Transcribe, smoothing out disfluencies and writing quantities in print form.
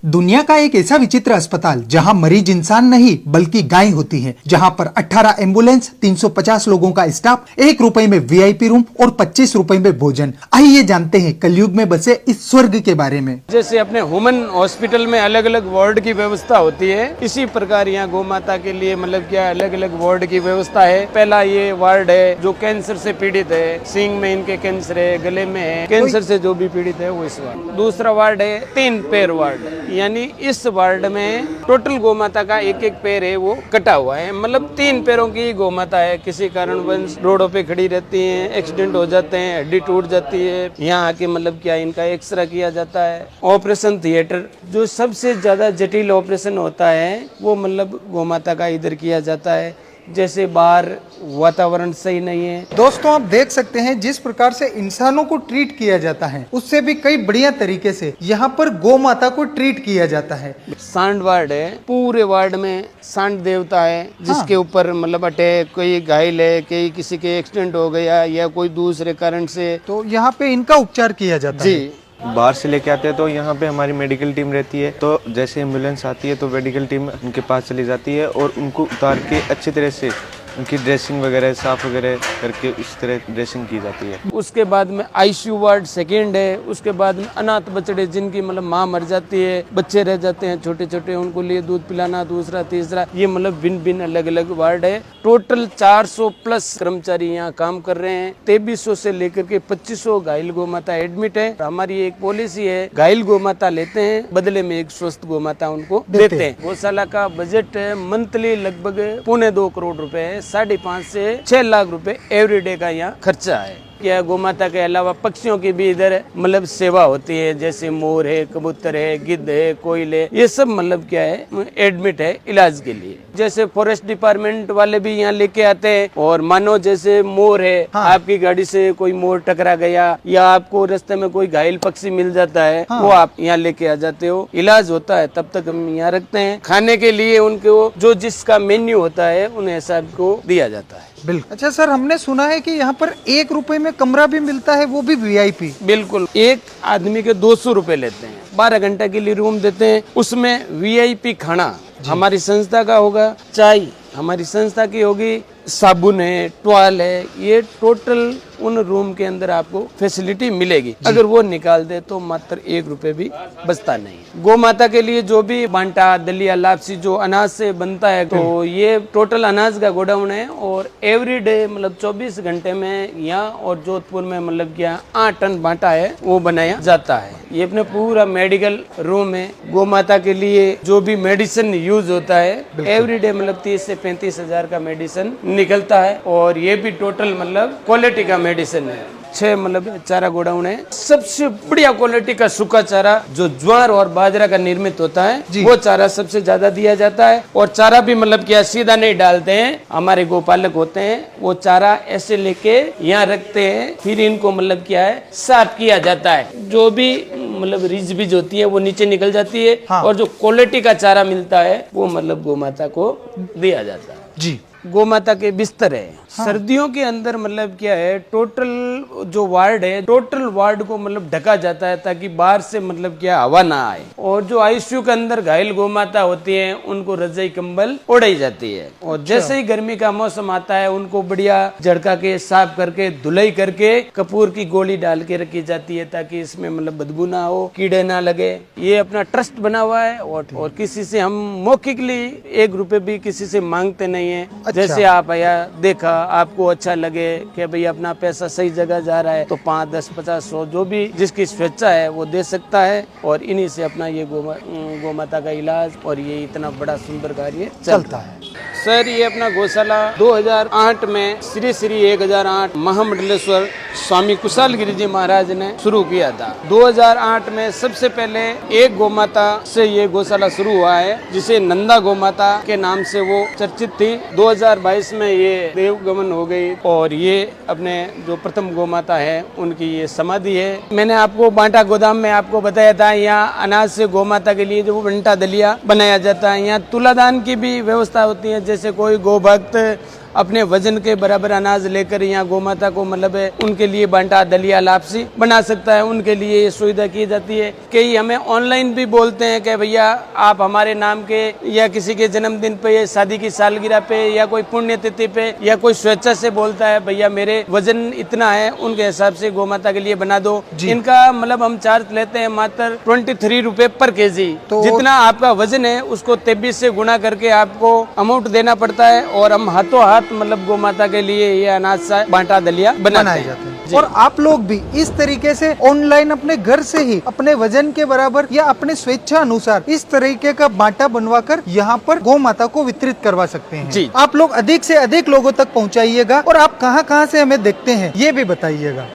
दुनिया का एक ऐसा विचित्र अस्पताल जहां मरीज इंसान नहीं बल्कि गाय होती है, जहां पर 18 एम्बुलेंस, 350 लोगों का स्टाफ, 1 रुपए में वीआईपी रूम और 25 रुपए में भोजन। आइए जानते हैं कलयुग में बसे इस स्वर्ग के बारे में। जैसे अपने ह्यूमन हॉस्पिटल में अलग अलग वार्ड की व्यवस्था होती है, इसी प्रकार यहाँ गौ माता के लिए मतलब क्या अलग अलग वार्ड की व्यवस्था है। पहला ये वार्ड है जो कैंसर से पीड़ित है, सींग में इनके कैंसर है, गले में है, कैंसर से जो भी पीड़ित है वो इस वार्ड। दूसरा वार्ड है 3 पैर वार्ड, यानी इस वार्ड में टोटल गौ माता का एक एक पैर है वो कटा हुआ है, मतलब 3 पैरों की गौ माता है। किसी कारणवश रोडों पे खड़ी रहती हैं, एक्सीडेंट हो जाते हैं, हड्डी टूट जाती है, यहाँ आके मतलब क्या इनका एक्सरे किया जाता है। ऑपरेशन थिएटर जो सबसे ज्यादा जटिल ऑपरेशन होता है वो मतलब गौ माता का इधर किया जाता है। जैसे बाहर वातावरण सही नहीं है। दोस्तों आप देख सकते हैं जिस प्रकार से इंसानों को ट्रीट किया जाता है उससे भी कई बढ़िया तरीके से यहाँ पर गौ माता को ट्रीट किया जाता है। सांड वार्ड है, पूरे वार्ड में सांड देवता है जिसके ऊपर मतलब अटैक, कोई घायल है, कोई किसी के एक्सीडेंट हो गया या कोई दूसरे कारण से, तो यहाँ पे इनका उपचार किया जाता है। जी बाहर से लेके आते हैं तो यहाँ पे हमारी मेडिकल टीम रहती है, तो जैसे एम्बुलेंस आती है तो मेडिकल टीम उनके पास चली जाती है और उनको उतार के अच्छी तरह से उनकी ड्रेसिंग वगैरह साफ वगैरह करके इस तरह ड्रेसिंग की जाती है। उसके बाद में आईसीयू वार्ड सेकेंड है। उसके बाद में अनाथ बच्चे जिनकी मतलब माँ मर जाती है, बच्चे रह जाते हैं छोटे छोटे, उनको लिए दूध पिलाना, दूसरा तीसरा, ये मतलब भिन्न भिन्न अलग अलग वार्ड है। टोटल 400 प्लस कर्मचारी यहाँ काम कर रहे हैं। 2300 से लेकर के 2500 घायल गौ माता एडमिट है। हमारी एक पॉलिसी है, घायल गौ माता लेते हैं, बदले में एक स्वस्थ गौ माता उनको देते हैं। गौशाला का बजट मंथली लगभग 1.25 करोड़ रुपए है। 5.5 से 6 लाख रुपए एवरीडे का यहाँ खर्चा है। क्या गौ माता के अलावा पक्षियों की भी इधर मतलब सेवा होती है, जैसे मोर है, कबूतर है, गिद्ध है, कोयल है, ये सब मतलब क्या है एडमिट है इलाज के लिए। जैसे फॉरेस्ट डिपार्टमेंट वाले भी यहाँ लेके आते हैं, और मानो जैसे मोर है, आपकी गाड़ी से कोई मोर टकरा गया या आपको रास्ते में कोई घायल पक्षी मिल जाता है, वो आप यहाँ लेके आ जाते हो, इलाज होता है, तब तक हम यहाँ रखते हैं। खाने के लिए उनको जो जिसका मेन्यू होता है उन्हें सबको दिया जाता है। बिल्कुल। अच्छा सर, हमने सुना है कि यहाँ पर 1 रुपए में कमरा भी मिलता है, वो भी वीआईपी। बिल्कुल, एक आदमी के 200 रुपए लेते हैं, 12 घंटे के लिए रूम देते हैं। उसमें वीआईपी खाना हमारी संस्था का होगा, चाय हमारी संस्था की होगी, साबुन है, टॉवल है, ये टोटल उन रूम के अंदर आपको फैसिलिटी मिलेगी। अगर वो निकाल दे तो मात्र 1 रुपए भी बचता नहीं। गौ माता के लिए जो भी बांटा, दलिया, लापसी जो अनाज से बनता है, तो ये टोटल अनाज का गोडाउन है, और एवरीडे मतलब 24 घंटे में यहाँ और जोधपुर में मतलब क्या 8 टन बांटा है वो बनाया जाता है। ये अपने पूरा मेडिकल रूम है। गौ माता के लिए जो भी मेडिसिन यूज होता है एवरीडे मतलब 30 से 35 हजार का मेडिसिन निकलता है, और ये भी टोटल मतलब क्वालिटी का मेडिसिन है। 6 मतलब चारा गोडाउन है। सबसे बढ़िया क्वालिटी का सूखा चारा जो ज्वार और बाजरा का निर्मित होता है वो चारा सबसे ज्यादा दिया जाता है। और चारा भी मतलब क्या सीधा नहीं डालते हैं, हमारे गोपालक होते हैं, वो चारा ऐसे लेके यहाँ रखते हैं, फिर इनको मतलब क्या है साफ किया जाता है। जो भी मतलब रिज बीज होती है वो नीचे निकल जाती है, और जो क्वालिटी का चारा मिलता है वो मतलब गौ माता को दिया जाता है। जी, गौ माता के बिस्तर है। सर्दियों के अंदर मतलब क्या है, टोटल जो वार्ड है, टोटल वार्ड को मतलब ढका जाता है ताकि बाहर से मतलब क्या हवा ना आए। और जो आईसीयू के अंदर घायल गौ माता होती है उनको रजाई कंबल ओढ़ाई जाती है। और जैसे ही गर्मी का मौसम आता है उनको बढ़िया झड़का के साफ करके धुलाई करके कपूर की गोली डाल के रखी जाती है ताकि इसमें मतलब बदबू ना हो, कीड़े ना लगे। ये अपना ट्रस्ट बना हुआ है, और किसी से हम मौखिकली 1 रुपए भी किसी से मांगते नहीं है। जैसे आप आया देखा, आपको अच्छा लगे कि भाई अपना पैसा सही जगह जा रहा है, तो 5, 10, 50, 100 जो भी जिसकी स्वेच्छा है वो दे सकता है, और इन्हीं से अपना ये गौ माता का इलाज और ये इतना बड़ा सुंदर कार्य चलता है। सर, ये अपना गौशाला 2008 में श्री श्री 1008 महामंडलेश्वर स्वामी कुशाल गिरी जी महाराज ने शुरू किया था। 2008 में सबसे पहले एक गौ माता से ये गौशाला शुरू हुआ है, जिसे नंदा गौ माता के नाम से वो चर्चित थी। 2022 में ये देवगमन हो गई, और ये अपने जो प्रथम गौ माता है उनकी ये समाधि है। मैंने आपको बांटा गोदाम में आपको बताया था, यहाँ अनाज से गौ माता के लिए जो बंटा दलिया बनाया जाता है। यहाँ तुलादान की भी व्यवस्था होती है, जैसे कोई गौ भक्त अपने वजन के बराबर अनाज लेकर यहाँ गौ माता को मतलब उनके लिए बांटा, दलिया, लापसी बना सकता है, उनके लिए ये सुविधा की जाती है। कई हमें ऑनलाइन भी बोलते हैं कि भैया आप हमारे नाम के या किसी के जन्मदिन पे, शादी की सालगिरह पे या कोई पुण्यतिथि पे या कोई स्वेच्छा से बोलता है भैया मेरे वजन इतना है, उनके हिसाब से गौ माता के लिए बना दो। इनका मतलब हम चार्ज लेते हैं मात्र 23 रुपए पर केजी। तो जितना आपका वजन है उसको 23 से गुना करके आपको अमाउंट देना पड़ता है और हम हाथों हाथ मतलब गौ माता के लिए ये अनाज सा बांटा, दलिया बनाए जाते हैं। और आप लोग भी इस तरीके से ऑनलाइन अपने घर से ही अपने वजन के बराबर या अपने स्वेच्छा अनुसार इस तरीके का बांटा बनवाकर यहाँ पर गौ माता को वितरित करवा सकते हैं। जी। आप लोग अधिक से अधिक लोगों तक पहुँचाइएगा और आप कहाँ कहाँ से हमें देखते हैं ये भी बताइएगा।